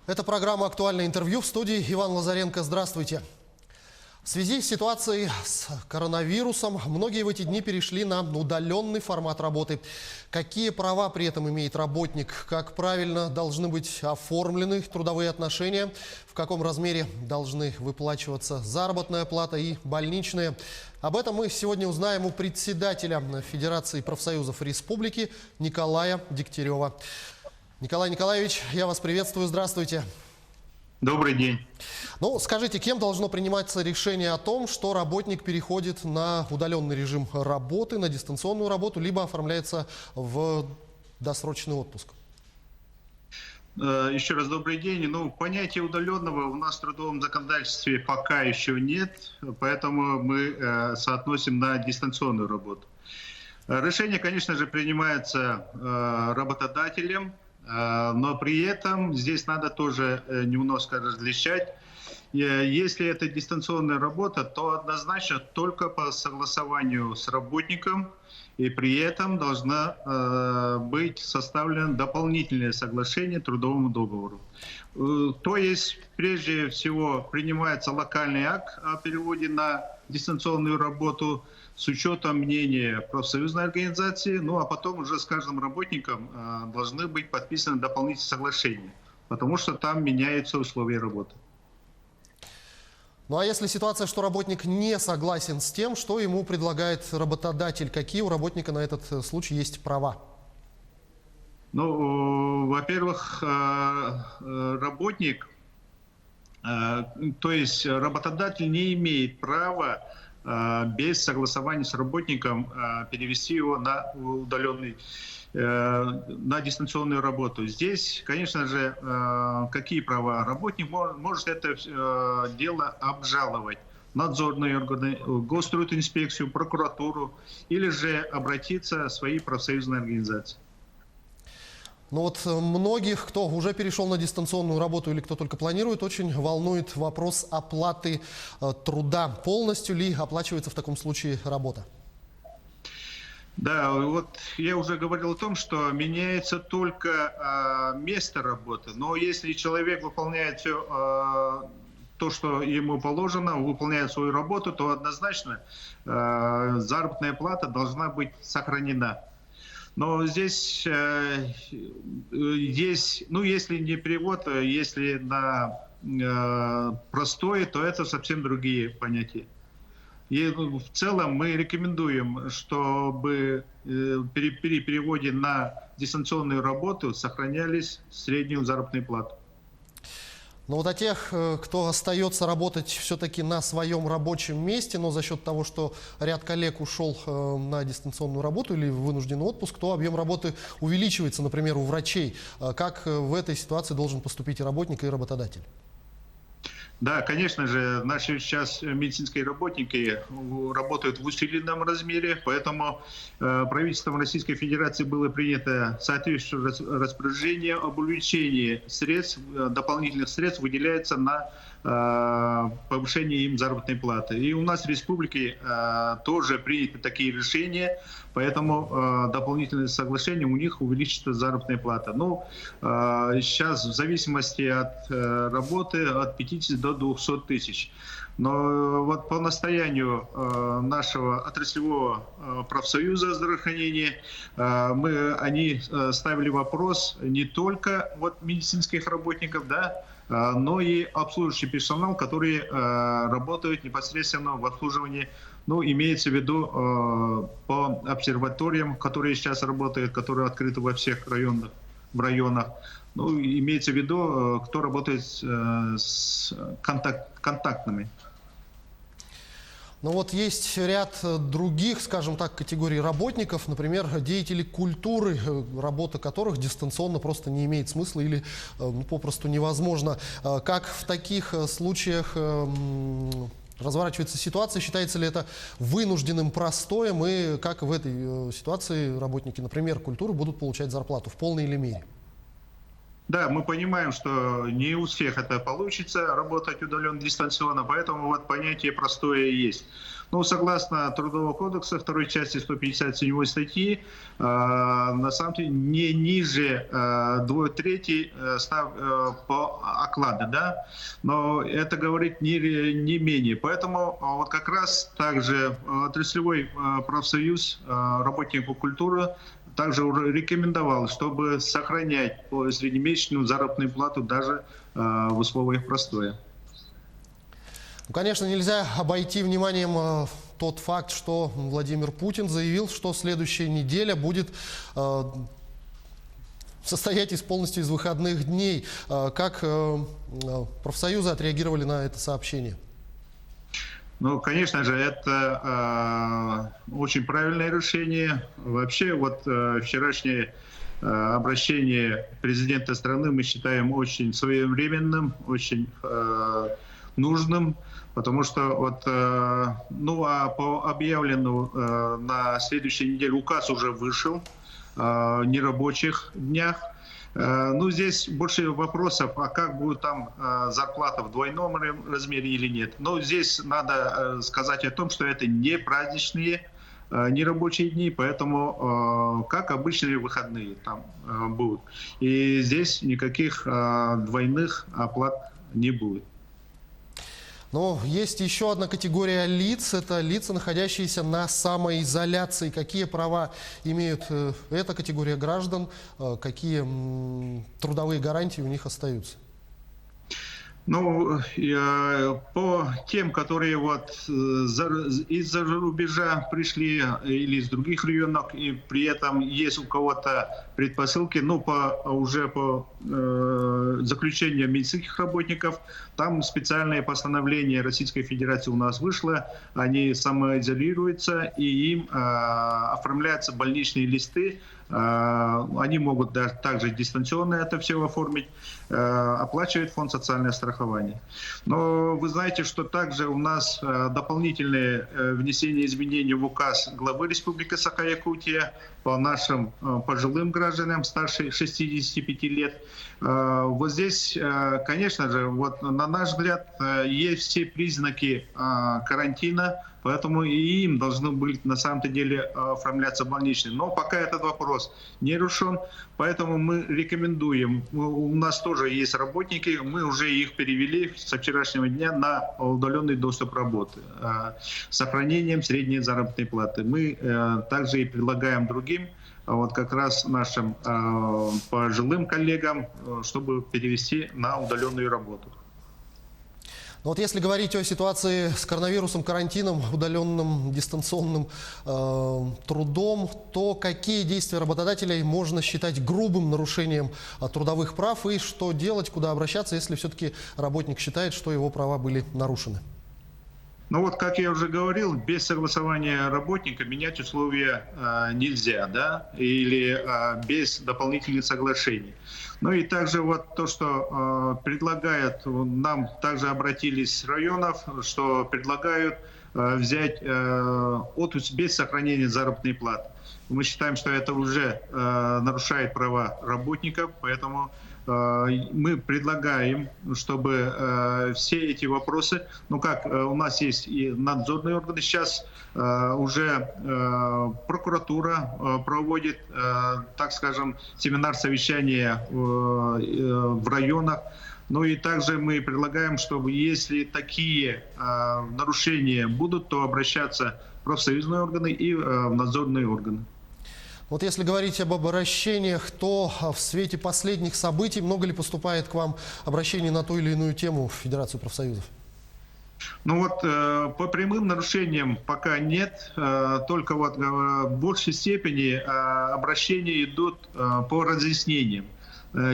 Это программа «Актуальное интервью», в студии Иван Лазаренко. Здравствуйте. В связи с ситуацией с коронавирусом многие в эти дни перешли на удаленный формат работы. Какие права при этом имеет работник? Как правильно должны быть оформлены трудовые отношения? В каком размере должны выплачиваться заработная плата и больничные? Об этом мы сегодня узнаем у председателя Федерации профсоюзов Республики Николая Дегтярева. Николай Николаевич, я вас приветствую. Здравствуйте. Добрый день. Ну, скажите, кем должно приниматься решение о том, что работник переходит на удаленный режим работы, на дистанционную работу, либо оформляется в досрочный отпуск? Еще раз добрый день. Понятия удаленного у нас в трудовом законодательстве пока еще нет, поэтому мы соотносим на дистанционную работу. Решение, конечно же, принимается работодателем, но при этом здесь надо тоже немножко различать. Если это дистанционная работа, то однозначно только по согласованию с работником, и при этом должна быть составлено дополнительное соглашение к трудовому договору. То есть, прежде всего, принимается локальный акт о переводе на дистанционную работу с учетом мнения профсоюзной организации, а потом уже с каждым работником должны быть подписаны дополнительные соглашения, потому что там меняются условия работы. Ну а если ситуация, что работник не согласен с тем, что ему предлагает работодатель, какие у работника на этот случай есть права? Во-первых, работник, то есть работодатель не имеет права без согласования с работником перевести его на удаленный, на дистанционную работу. Здесь, конечно же, какие права? Работник может это дело обжаловать в надзорные органы, Гострудинспекцию, прокуратуру, или же обратиться в свои профсоюзные организации. Но вот многих, кто уже перешел на дистанционную работу или кто только планирует, очень волнует вопрос оплаты труда. Полностью ли оплачивается в таком случае работа? Да, вот я уже говорил о том, что меняется только место работы. Но если человек выполняет все то, что ему положено, выполняет свою работу, то однозначно заработная плата должна быть сохранена. Но здесь есть, если не перевод, если на простое, то это совсем другие понятия. И в целом мы рекомендуем, чтобы при переводе на дистанционную работу сохранялись среднюю заработную плату. Но вот о тех, кто остается работать все-таки на своем рабочем месте, но за счет того, что ряд коллег ушел на дистанционную работу или в вынужденный отпуск, то объем работы увеличивается, например, у врачей. Как в этой ситуации должен поступить и работник, и работодатель? Да, конечно же, наши сейчас медицинские работники работают в усиленном размере, поэтому правительством Российской Федерации было принято соответствующее распоряжение об увеличении средств, дополнительных средств выделяется на повышение им заработной платы. И у нас в республике тоже приняты такие решения, поэтому дополнительные соглашения у них увеличится заработная плата. Сейчас в зависимости от работы от 50 до 200 тысяч. Но вот по настоянию нашего отраслевого профсоюза здравоохранения они ставили вопрос не только медицинских работников, но и обслуживающий персонал, который работает непосредственно в обслуживании, имеется в виду по обсерваториям, которые сейчас работают, которые открыты во всех районах. Имеется в виду, кто работает с контактными. Но вот есть ряд других, скажем так, категорий работников, например, деятели культуры, работа которых дистанционно просто не имеет смысла или попросту невозможно. Как в таких случаях разворачивается ситуация? Считается ли это вынужденным простоем? И как в этой ситуации работники, например, культуры будут получать зарплату в полной или мере? Да, мы понимаем, что не у всех это получится, работать удаленно, дистанционно, поэтому понятие простое есть. Ну, согласно Трудового кодекса, второй части 157 статьи, на самом деле не ниже 2/3 по окладу, да, но это говорит не менее. Поэтому вот как раз также отраслевой профсоюз работников культуры также рекомендовал, чтобы сохранять среднемесячную заработную плату даже в условиях простоя. Ну, конечно, нельзя обойти вниманием тот факт, что Владимир Путин заявил, что следующая неделя будет состоять полностью из выходных дней. Как профсоюзы отреагировали на это сообщение? Ну, конечно же, это очень правильное решение. Вообще, вот вчерашнее обращение президента страны мы считаем очень своевременным, очень нужным, потому что вот, ну, а по объявленному на следующей неделе указ уже вышел о нерабочих днях. Ну, здесь больше вопросов, а как будет там зарплата в двойном размере или нет. Но здесь надо сказать о том, что это не праздничные, не рабочие дни, поэтому как обычные выходные там будут. И здесь никаких двойных оплат не будет. Но есть еще одна категория лиц. Это лица, находящиеся на самоизоляции. Какие права имеет эта категория граждан? Какие трудовые гарантии у них остаются? Ну, по тем, которые вот из-за рубежа пришли или из других районов, и при этом есть у кого-то предпосылки, ну, уже по заключению медицинских работников, там специальное постановление Российской Федерации у нас вышло, они самоизолируются, и им оформляются больничные листы. Они могут даже также дистанционно это все оформить, оплачивает фонд социального страхования. Но вы знаете, что также у нас дополнительное внесение изменений в указ главы Республики Саха-Якутия по нашим пожилым гражданам старше 65 лет. Вот здесь, конечно же, вот на наш взгляд, есть все признаки карантина, поэтому и им должны быть на самом-то деле оформляться больничные. Но пока этот вопрос не решен, поэтому мы рекомендуем, у нас тоже есть работники, мы уже их перевели со вчерашнего дня на удаленный доступ работы с сохранением средней заработной платы. Мы также и предлагаем другим, вот как раз нашим пожилым коллегам, чтобы перевести на удаленную работу. Но вот если говорить о ситуации с коронавирусом, карантином, удаленным дистанционным трудом, то какие действия работодателей можно считать грубым нарушением трудовых прав и что делать, куда обращаться, если все-таки работник считает, что его права были нарушены? Ну вот, как я уже говорил, без согласования работника менять условия нельзя, да, или без дополнительных соглашений. Ну и также вот то, что предлагают, нам также обратились с районов, что предлагают взять отпуск без сохранения заработной платы. Мы считаем, что это уже нарушает права работников, поэтому мы предлагаем, чтобы все эти вопросы, ну как у нас есть и надзорные органы, сейчас уже прокуратура проводит, так скажем, семинар совещания в районах. Ну и также мы предлагаем, чтобы если такие нарушения будут, то обращаться в профсоюзные органы и в надзорные органы. Вот если говорить об обращениях, то в свете последних событий много ли поступает к вам обращений на ту или иную тему в Федерацию профсоюзов? Ну вот по прямым нарушениям пока нет, только вот в большей степени обращения идут по разъяснениям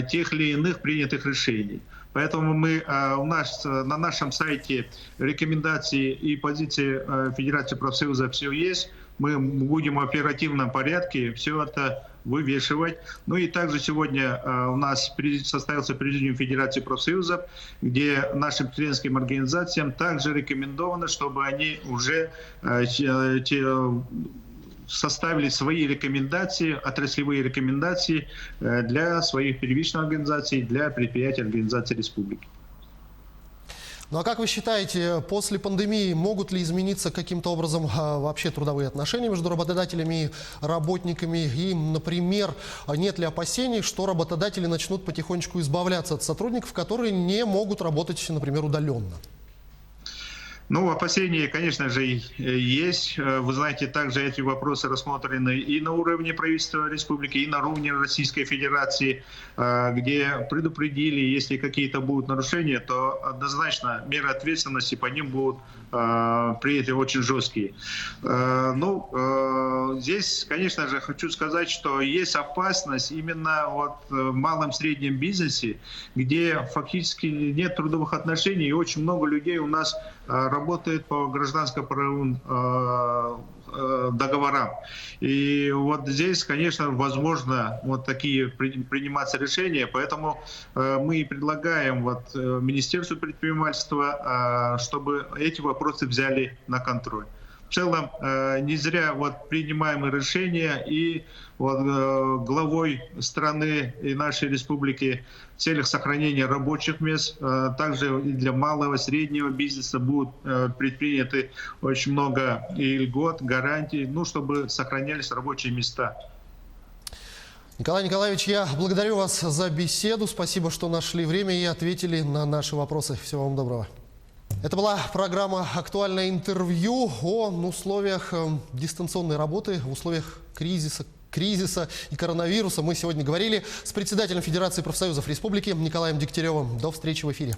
тех или иных принятых решений. Поэтому мы на нашем сайте рекомендации и позиции Федерации профсоюза все есть. Мы будем в оперативном порядке все это вывешивать. Ну и также сегодня у нас состоялся президиум Федерации профсоюзов, где нашим членским организациям также рекомендовано, чтобы они уже составили свои рекомендации, отраслевые рекомендации для своих первичных организаций, для предприятий организаций республики. Ну а как вы считаете, после пандемии могут ли измениться каким-то образом вообще трудовые отношения между работодателями и работниками? И, например, нет ли опасений, что работодатели начнут потихонечку избавляться от сотрудников, которые не могут работать, например, удаленно? Ну, опасения, конечно же, есть. Вы знаете, также эти вопросы рассмотрены и на уровне правительства республики, и на уровне Российской Федерации, где предупредили, если какие-то будут нарушения, то однозначно меры ответственности по ним будут приняты очень жесткие. Здесь, конечно же, хочу сказать, что есть опасность именно вот в малом и среднем бизнесе, где фактически нет трудовых отношений, и очень много людей у нас работает по гражданско-правовым договорам. И вот здесь, конечно, возможно вот такие приниматься решения, поэтому мы и предлагаем вот Министерству предпринимательства, чтобы эти вопросы взяли на контроль. В целом, не зря вот принимаемые решения и вот, главой страны и нашей республики в целях сохранения рабочих мест, также и для малого и среднего бизнеса будут предприняты очень много и льгот, гарантий, чтобы сохранялись рабочие места. Николай Николаевич, я благодарю вас за беседу. Спасибо, что нашли время и ответили на наши вопросы. Всего вам доброго. Это была программа «Актуальное интервью» о условиях дистанционной работы, в условиях кризиса и коронавируса. Мы сегодня говорили с председателем Федерации профсоюзов республики Николаем Дегтяревым. До встречи в эфире.